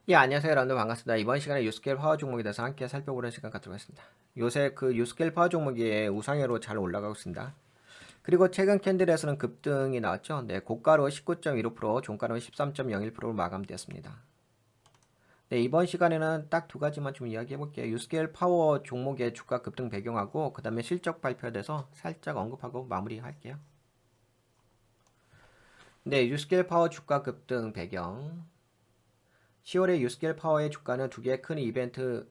예, 안녕하세요. 여러분들 반갑습니다. 이번 시간에 유스케일 파워 종목에 대해서 함께 살펴보는 시간 갖도록 하겠습니다. 요새 그 유스케일 파워 종목이 우상향으로 잘 올라가고 있습니다. 그리고 최근 캔들에서는 급등이 나왔죠. 네, 고가로 19.15%, 종가로 13.01%로 마감되었습니다. 네, 이번 시간에는 딱 두 가지만 좀 이야기해 볼게요. 유스케일 파워 종목의 주가 급등 배경하고 그 다음에 실적 발표에 대해서 살짝 언급하고 마무리할게요. 네, 유스케일 파워 주가 급등 배경. 10월에 유스케일 파워의 주가는 두 개의 큰 이벤트에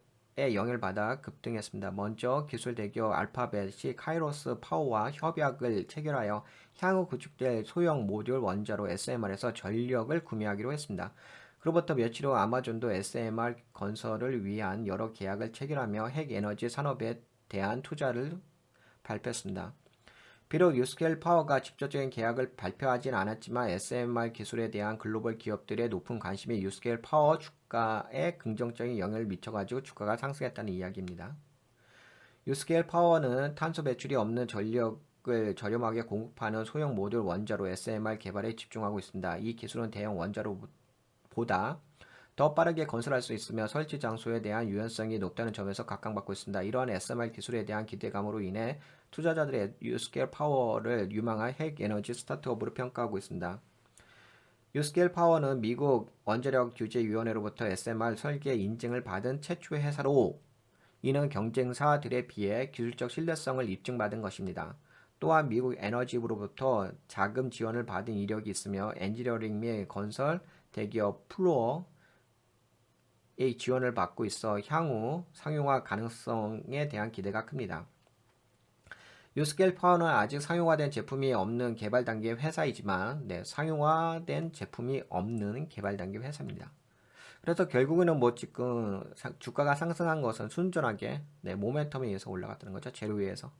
영향을 받아 급등했습니다. 먼저 기술 대기업 알파벳이 카이로스 파워와 협약을 체결하여 향후 구축될 소형 모듈 원자로 SMR에서 전력을 구매하기로 했습니다. 그로부터 며칠 후 아마존도 SMR 건설을 위한 여러 계약을 체결하며 핵에너지 산업에 대한 투자를 발표했습니다. 비록 유스케일 파워가 직접적인 계약을 발표하진 않았지만 SMR 기술에 대한 글로벌 기업들의 높은 관심이 유스케일 파워 주가에 긍정적인 영향을 미쳐가지고 주가가 상승했다는 이야기입니다. 유스케일 파워는 탄소 배출이 없는 전력을 저렴하게 공급하는 소형 모듈 원자로 SMR 개발에 집중하고 있습니다. 이 기술은 대형 원자로보다 더 빠르게 건설할 수 있으며 설치 장소에 대한 유연성이 높다는 점에서 각광받고 있습니다. 이러한 SMR 기술에 대한 기대감으로 인해 투자자들의 유스케일 파워를 유망한 핵 에너지 스타트업으로 평가하고 있습니다. 유스케일 파워는 미국 원자력 규제 위원회로부터 SMR 설계 인증을 받은 최초의 회사로 이는 경쟁사들에 비해 기술적 신뢰성을 입증받은 것입니다. 또한 미국 에너지부로부터 자금 지원을 받은 이력이 있으며 엔지니어링 및 건설 대기업 플로어 의 지원을 받고 있어 향후 상용화 가능성에 대한 기대가 큽니다. 유스케일 파워는 아직 상용화된 제품이 없는 개발 단계 회사이지만 상용화된 제품이 없는 개발 단계 회사입니다. 그래서 결국에는 뭐 지금 주가가 상승한 것은 순전하게 모멘텀에 의해서 올라갔다는 거죠. 재료 위에서.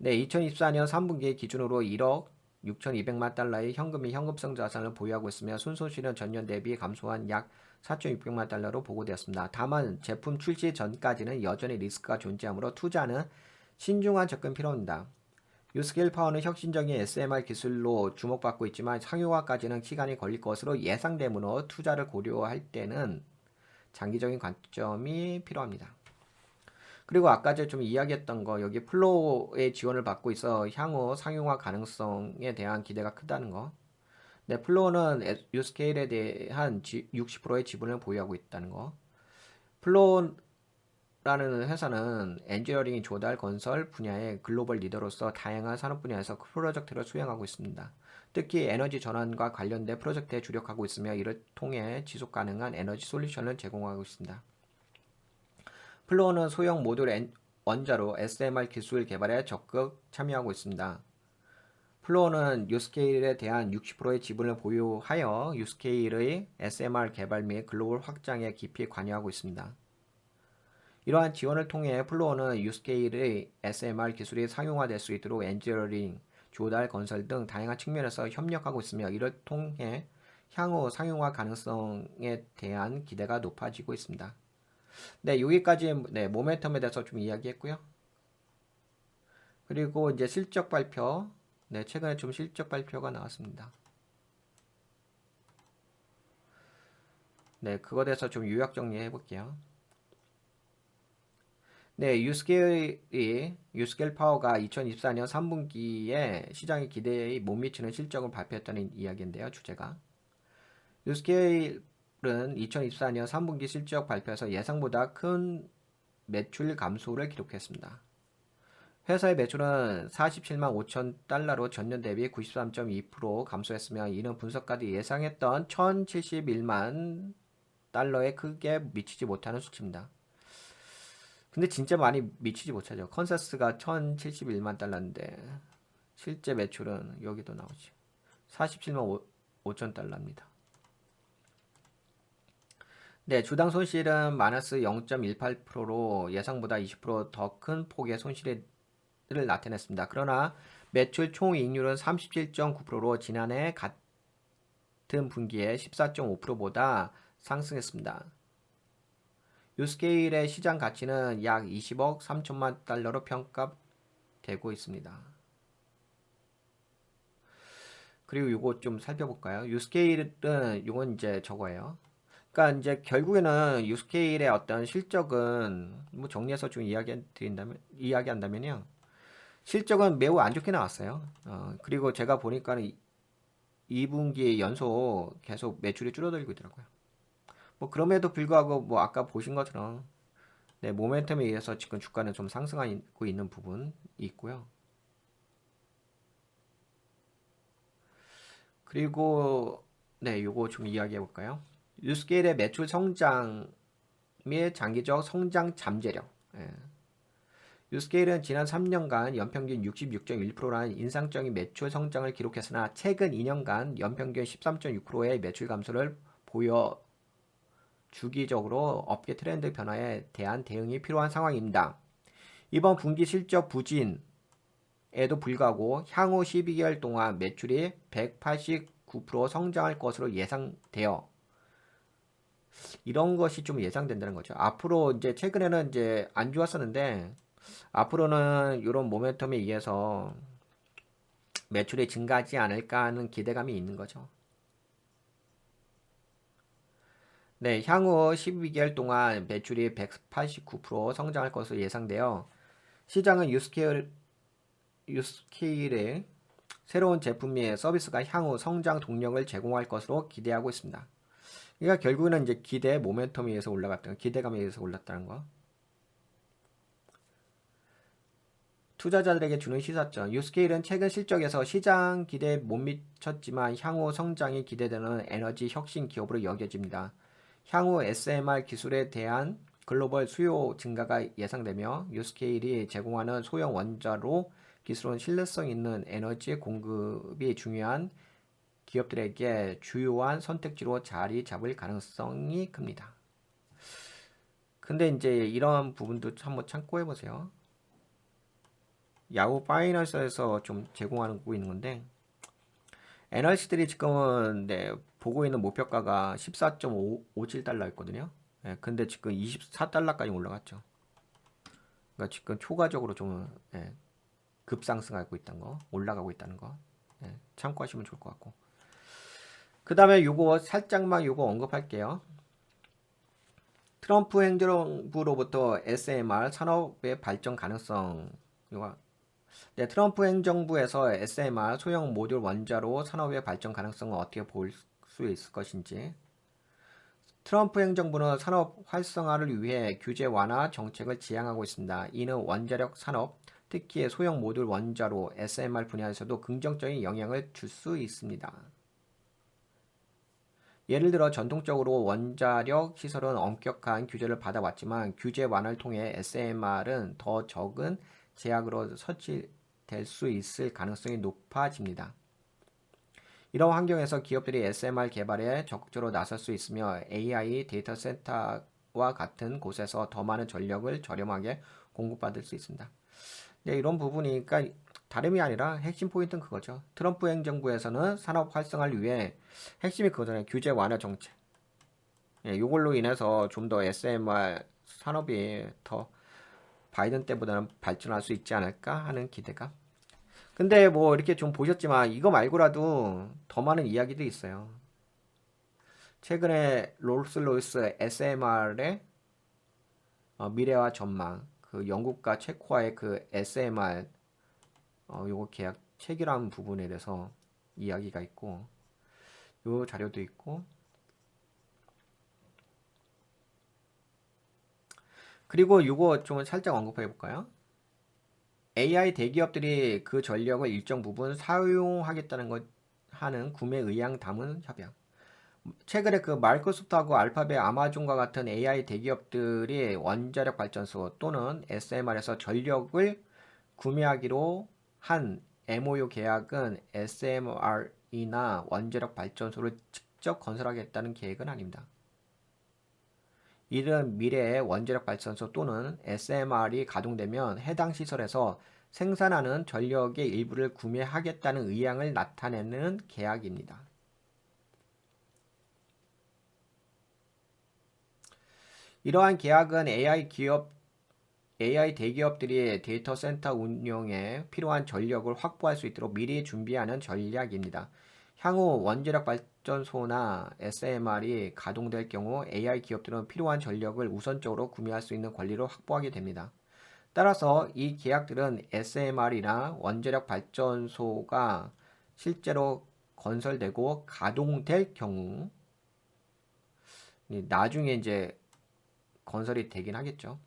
2024년 3분기 기준으로 1억 6,200만 달러의 현금 및 현금성 자산을 보유하고 있으며 순손실은 전년 대비 감소한 약 4,600만 달러로 보고되었습니다. 다만 제품 출시 전까지는 여전히 리스크가 존재하므로 투자는 신중한 접근 필요합니다. 유스케일 파워는 혁신적인 SMR 기술로 주목받고 있지만 상용화까지는 시간이 걸릴 것으로 예상되므로 투자를 고려할 때는 장기적인 관점이 필요합니다. 그리고 아까 좀 이야기했던 거 여기 플로우의 지원을 받고 있어 향후 상용화 가능성에 대한 기대가 크다는 거. 네, 플로우는 유스케일에 대한 60%의 지분을 보유하고 있다는 거. 플로우라는 회사는 엔지니어링 조달 건설 분야의 글로벌 리더로서 다양한 산업 분야에서 프로젝트를 수행하고 있습니다. 특히 에너지 전환과 관련된 프로젝트에 주력하고 있으며 이를 통해 지속 가능한 에너지 솔루션을 제공하고 있습니다. 플로어는 소형 모듈 원자로 SMR 기술 개발에 적극 참여하고 있습니다. 플로어는 유스케일에 대한 60%의 지분을 보유하여 유스케일의 SMR 개발 및 글로벌 확장에 깊이 관여하고 있습니다. 이러한 지원을 통해 플로어는 유스케일의 SMR 기술이 상용화될 수 있도록 엔지니어링, 조달, 건설 등 다양한 측면에서 협력하고 있으며 이를 통해 향후 상용화 가능성에 대한 기대가 높아지고 있습니다. 네, 여기까지 모멘텀에 대해서 좀 이야기했고요. 그리고 이제 실적 발표. 네, 최근에 좀 실적 발표가 나왔습니다. 네, 그거 대해서 좀 요약 정리해 볼게요. 네, 유스케일 파워가 2024년 3분기에 시장의 기대에 못 미치는 실적을 발표했다는 이야기인데요, 주제가. 유스케일은 2024년 3분기 실적 발표에서 예상보다 큰 매출 감소를 기록했습니다. 회사의 매출은 47만 5천 달러로 전년 대비 93.2% 감소했으며 이는 분석가들이 예상했던 1,071만 달러에 크게 미치지 못하는 수치입니다. 근데 진짜 많이 미치지 못하죠. 컨센서스가 1,071만 달러인데 실제 매출은 여기도 나오지. 47만 5천 달러입니다. 네, 주당 손실은 마이너스 0.18%로 예상보다 20%더 큰 폭의 손실을 나타냈습니다. 그러나 매출 총이익률은 37.9%로 지난해 같은 분기에 14.5%보다 상승했습니다. 유스케일의 시장 가치는 약 20억 3천만 달러로 평가되고 있습니다. 그리고 이거 좀 살펴볼까요? 유스케일은 이건 이제 저거예요. 그러니까 이제 결국에는 유스케일의 어떤 실적은 뭐 정리해서 좀 이야기한다면요. 실적은 매우 안 좋게 나왔어요. 그리고 제가 보니까는 2분기 연속 계속 매출이 줄어들고 있더라고요. 뭐 그럼에도 불구하고 뭐 아까 보신 것처럼 네, 모멘텀에 의해서 지금 주가는 좀 상승하고 있는 부분이 있고요. 그리고 네, 요거 좀 이야기해 볼까요? 유스케일의 매출 성장 및 장기적 성장 잠재력. 예. 유스케일은 지난 3년간 연평균 66.1%라는 인상적인 매출 성장을 기록했으나 최근 2년간 연평균 13.6%의 매출 감소를 보여 주기적으로 업계 트렌드 변화에 대한 대응이 필요한 상황입니다. 이번 분기 실적 부진에도 불구하고 향후 12개월 동안 매출이 189% 성장할 것으로 예상되어 이런 것이 좀 예상된다는 거죠. 앞으로 이제 최근에는 이제 안 좋았었는데 앞으로는 이런 모멘텀에 의해서 매출이 증가하지 않을까 하는 기대감이 있는 거죠. 네, 향후 12개월 동안 매출이 189% 성장할 것으로 예상되어 시장은 유스케일의 새로운 제품 및 서비스가 향후 성장 동력을 제공할 것으로 기대하고 있습니다. 그러니까 결국에는 이제 기대 모멘텀에 의해서 올라갔다는 기대감에 의해서 올랐다는 거. 투자자들에게 주는 시사점. 유스케일은 최근 실적에서 시장 기대에 못 미쳤지만 향후 성장이 기대되는 에너지 혁신 기업으로 여겨집니다. 향후 SMR 기술에 대한 글로벌 수요 증가가 예상되며 유스케일이 제공하는 소형 원자로 기술은 신뢰성 있는 에너지 공급이 중요한 기업들에게 주요한 선택지로 자리 잡을 가능성이 큽니다. 근데 이제 이런 부분도 한번 참고해 보세요. 야후 파이낸스에서 좀 제공하고 있는 건데 애널리스트들이 지금은 네, 보고 있는 목표가가 14.57달러였거든요. 예, 근데 지금 24달러까지 올라갔죠. 그러니까 지금 초과적으로 좀 예, 급상승하고 있다는 거, 올라가고 있다는 거 예, 참고하시면 좋을 것 같고. 그 다음에 요거 살짝만 요거 언급할게요. 트럼프 행정부로부터 SMR 산업의 발전 가능성 요거 네, 트럼프 행정부에서 SMR 소형 모듈 원자로 산업의 발전 가능성을 어떻게 볼 수 있을 것인지 트럼프 행정부는 산업 활성화를 위해 규제 완화 정책을 지향하고 있습니다. 이는 원자력 산업, 특히 소형 모듈 원자로 SMR 분야에서도 긍정적인 영향을 줄 수 있습니다. 예를 들어 전통적으로 원자력 시설은 엄격한 규제를 받아왔지만 규제 완화를 통해 SMR은 더 적은 제약으로 설치될 수 있을 가능성이 높아집니다. 이런 환경에서 기업들이 SMR 개발에 적극적으로 나설 수 있으며 AI 데이터 센터와 같은 곳에서 더 많은 전력을 저렴하게 공급받을 수 있습니다. 네, 이런 부분이니까 다름이 아니라 핵심 포인트는 그거죠. 트럼프 행정부에서는 산업 활성화를 위해 핵심이 그거잖아요. 규제 완화 정책. 예, 이걸로 인해서 좀 더 SMR 산업이 더 바이든 때보다는 발전할 수 있지 않을까 하는 기대감. 근데 뭐 이렇게 좀 보셨지만 이거 말고라도 더 많은 이야기도 있어요. 최근에 롤스로이스 SMR의 미래와 전망, 그 영국과 체코와의 그 SMR 요거 계약 체결한 부분에 대해서 이야기가 있고 요 자료도 있고 그리고 요거 좀 살짝 언급해 볼까요? AI 대기업들이 그 전력을 일정 부분 사용하겠다는 것 하는 구매 의향 담은 협약. 최근에 그 마이크로소프트하고 알파벳, 아마존과 같은 AI 대기업들이 원자력 발전소 또는 SMR에서 전력을 구매하기로 한 MOU 계약은 SMR이나 원자력 발전소를 직접 건설하겠다는 계획은 아닙니다. 이는 미래의 원자력 발전소 또는 SMR이 가동되면 해당 시설에서 생산하는 전력의 일부를 구매하겠다는 의향을 나타내는 계약입니다. 이러한 계약은 AI 대기업들이 데이터 센터 운영에 필요한 전력을 확보할 수 있도록 미리 준비하는 전략입니다. 향후 원자력 발전소나 SMR이 가동될 경우 AI 기업들은 필요한 전력을 우선적으로 구매할 수 있는 권리를 확보하게 됩니다. 따라서 이 계약들은 SMR이나 원자력 발전소가 실제로 건설되고 가동될 경우 나중에 이제 건설이 되긴 하겠죠.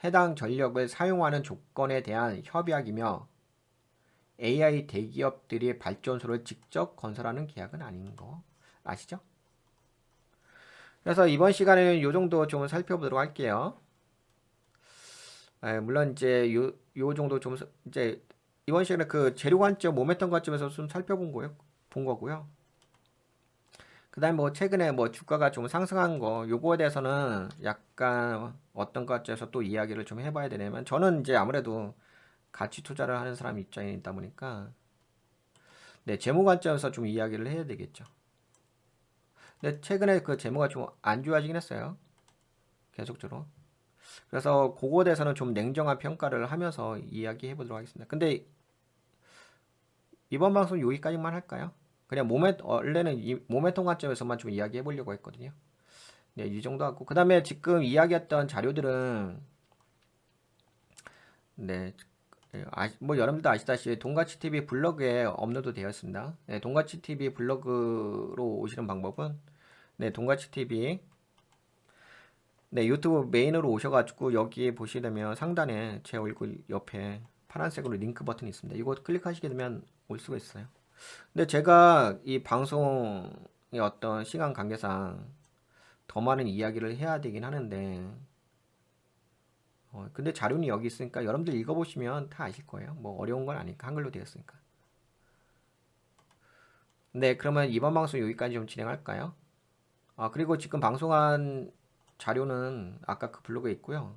해당 전력을 사용하는 조건에 대한 협약이며 AI 대기업들이 발전소를 직접 건설하는 계약은 아닌 거 아시죠? 그래서 이번 시간에는 요 정도 좀 살펴보도록 할게요. 물론 이제 요 정도 좀 이제 이번 시간에 그 재료 관점, 모멘텀 관점에서 좀 살펴본 거예요. 본 거고요. 그다음 뭐 최근에 뭐 주가가 좀 상승한 거 요거에 대해서는 약간 어떤 관점에서 또 이야기를 좀 해봐야 되냐면 저는 이제 아무래도 가치 투자를 하는 사람 입장이다 보니까 네, 재무 관점에서 좀 이야기를 해야 되겠죠. 근데 최근에 그 재무가 좀 안 좋아지긴 했어요. 계속적으로. 그래서 그거에 대해서는 좀 냉정한 평가를 하면서 이야기해 보도록 하겠습니다. 근데 이번 방송 여기까지만 할까요? 그냥 원래는 이 모멘텀 관점에서만 좀 이야기해 보려고 했거든요. 네, 이 정도 하고. 그 다음에 지금 이야기했던 자료들은, 네, 뭐 여러분들 아시다시피 동가치 TV 블로그에 업로드 되어 있습니다. 네, 동가치 TV 블로그로 오시는 방법은, 네, 동가치 TV, 네, 유튜브 메인으로 오셔가지고 여기에 보시려면 상단에 제 얼굴 옆에 파란색으로 링크 버튼이 있습니다. 이거 클릭하시게 되면 올 수가 있어요. 근데 제가 이 방송의 어떤 시간 관계상 더 많은 이야기를 해야 되긴 하는데, 근데 자료는 여기 있으니까 여러분들 읽어보시면 다 아실 거예요. 뭐 어려운 건 아니까 한글로 되어 있으니까. 네, 그러면 이번 방송 여기까지 좀 진행할까요? 그리고 지금 방송한 자료는 아까 그 블로그에 있고요.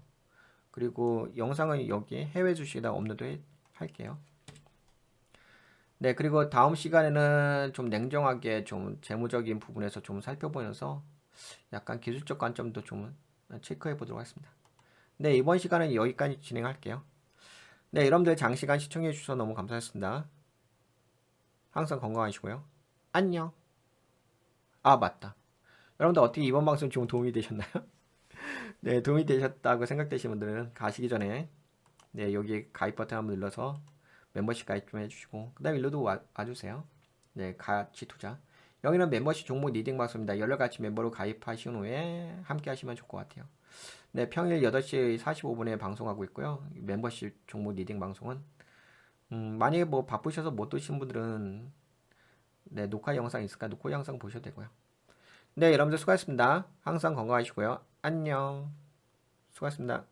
그리고 영상은 여기 해외 주식에다 업로드 할게요. 네, 그리고 다음 시간에는 좀 냉정하게 좀 재무적인 부분에서 좀 살펴보면서 약간 기술적 관점도 좀 체크해 보도록 하겠습니다. 네, 이번 시간은 여기까지 진행할게요. 네, 여러분들 장시간 시청해 주셔서 너무 감사했습니다. 항상 건강하시고요. 안녕. 맞다. 여러분들 어떻게 이번 방송 좀 도움이 되셨나요? 네, 도움이 되셨다고 생각되시는 분들은 가시기 전에 네, 여기 가입 버튼 한번 눌러서 멤버십 가입 좀 해주시고 그 다음에 일로도 와주세요. 네, 가치 투자. 여기는 멤버십 종목 리딩 방송입니다. 여러 가지 멤버로 가입하신 후에 함께 하시면 좋을 것 같아요. 네, 평일 8시 45분에 방송하고 있고요. 멤버십 종목 리딩 방송은 만약에 뭐 바쁘셔서 못 오신 분들은 네, 녹화 영상 있을까? 녹화 영상 보셔도 되고요. 네, 여러분들 수고하셨습니다. 항상 건강하시고요. 안녕. 수고하셨습니다.